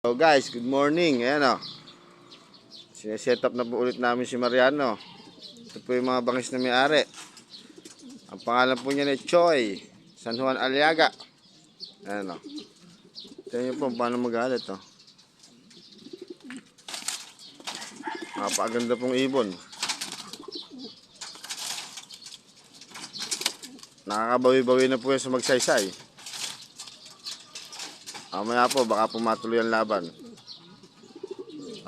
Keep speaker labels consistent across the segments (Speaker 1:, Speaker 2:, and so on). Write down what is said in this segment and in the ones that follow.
Speaker 1: So guys, good morning. Ayan o. Sineset up na po ulit namin si Mariano. Ito po yung mga bangis na may-ari. Ang pangalan po niya ni Choi San Juan Aliaga. Ayan o. Tignan niyo po paano magalit o. Napakaganda pong ibon. Nakakabawi-bawi na po yan sa magsaysay. Mamaya po baka pumatuloy ang laban.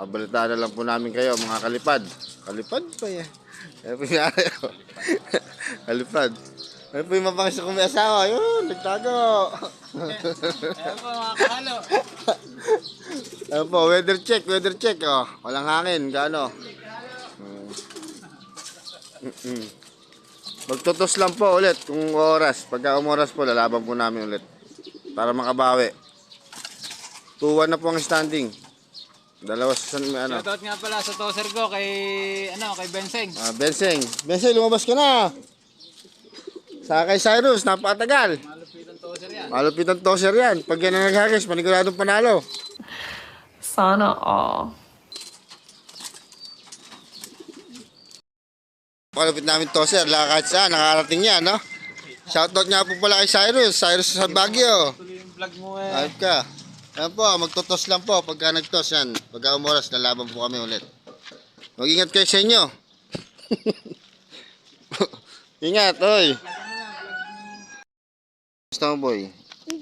Speaker 1: Abalitaan na lang po namin kayo mga kalipad. Kalipad pa yan. Kaya po yung kalipad. Kaya po yung mapangis kong may asawa. Yun, nagtago.
Speaker 2: Ayan po mga kahalo.
Speaker 1: Ayan po, weather check. Oh. Walang hangin, gaano. Magtutos lang po ulit kung oras. Pagka umoras po, lalaban po namin ulit. Para makabawi. 2-1 na po ang standing. Dalawa sa may ano.
Speaker 2: Shoutout nga pala sa toser ko kay Benseng.
Speaker 1: Benseng, lumabas ka na. Sa kay Cyrus, napakatagal. Malupit ang toser yan. Pag yan ang naghagis, paniguradong panalo.
Speaker 3: Sana all.
Speaker 1: Malupit namin toser, lakad saan, nakarating yan, no? Shoutout nga po pala kay Cyrus sa Baguio.
Speaker 2: Tuloy yung vlog mo eh.
Speaker 1: Ayop ka. Ayan po, magtutos lang po. Pagka nagtos yan, pagka umoras, lalaban po kami ulit. Mag-ingat kayo sa inyo. Ingat, oy. Gusto mo, boy?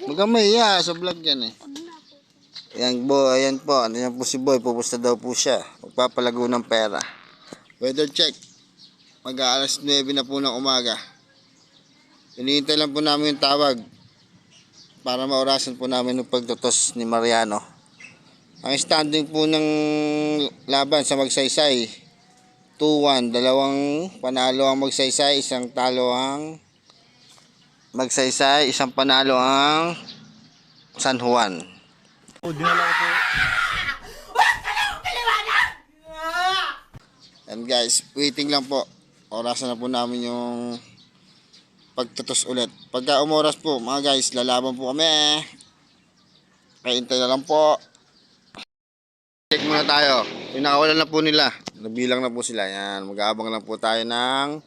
Speaker 1: Magamay, sa vlog yan eh. Ayan po, ano yan po si boy, pupusta daw po siya. Magpapalago ng pera. Weather check. Mag-aalas 9 na po ng umaga. Hinihintay lang po namin yung tawag para maorasan po namin yung pagtutos ni Mariano. Ang standing po ng laban sa magsaysay, 2-1. Dalawang panalo ang magsaysay, isang talo ang magsaysay, isang panalo ang San Juan. And guys, waiting lang po. Orasan na po namin yung pagtutos ulit. Pagka umoras po, mga guys, lalaban po kami. Kaintay na lang po. Check muna tayo. Pinakawalan na po nila. Nabilang na po sila. Yan, mag-aabang lang po tayo ng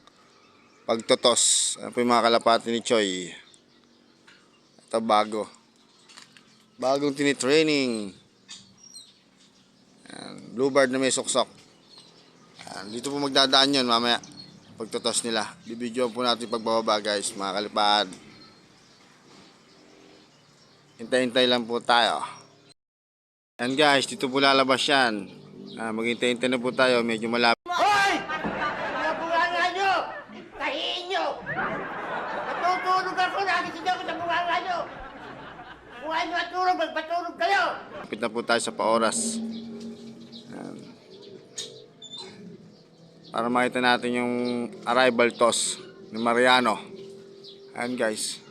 Speaker 1: pagtutos. Ayan po yung mga kalapati ni Choi. Ito bago. Bagong tinitraining. Yan, bluebird na may suksok. Yan, dito po magdadaan yun mamaya. Pagtutos nila. Bibidyoan po natin pagbababa guys, mga kalipad. Hintay-hintay lang po tayo. And guys, dito po lalabas yan. Maghintay-hintay na po tayo, medyo malapit.
Speaker 4: Hoy! Mga bunganga nyo! Tahiin nyo! Matutulog ako, nakikita ko sa bunganga nyo! Kung ano matulog, magpatulog kayo!
Speaker 1: Lapit na po tayo sa paoras. Para makita natin yung arrival toss ni Mariano. Ayan guys.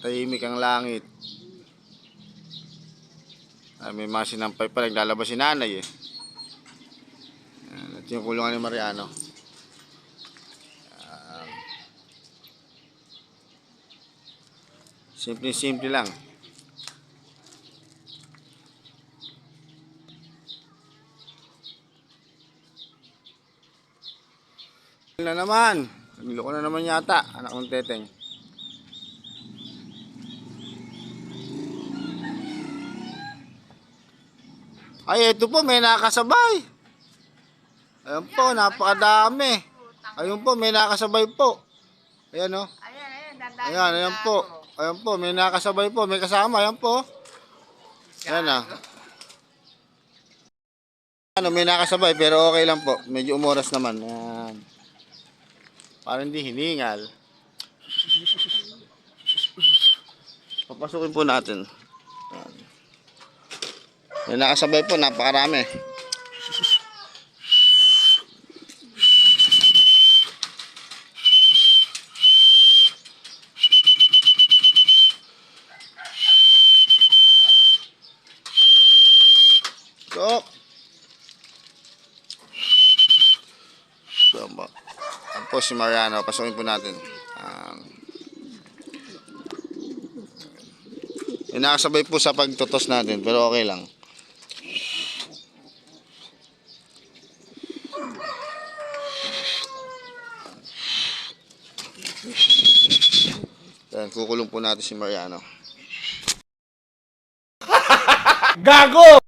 Speaker 1: Tahimik ang langit. May mga sinampay pa. Naglalabas si nanay eh. Ayan, ito yung kulungan ni Mariano. Simple lang. Na naman. Niloko na naman yata. Anak ng teteng. Ay, ito po. May nakasabay. Ayan po. Napakadami. Ayun po. May nakasabay po. Ayan o. Ayan po. Ayan po. May nakasabay po. May kasama. Ayan po. Ayan na. May nakasabay. Pero okay lang po. Medyo umoras naman. Ayan. Para hindi hiningal. Papasukin po natin. May nakasabay po, napakarami. So, Yan po si Mariano. Pasukin po natin. Yun nakasabay po sa pagtutos natin, pero okay lang. Yan, kukulong po natin si Mariano.
Speaker 4: Gago!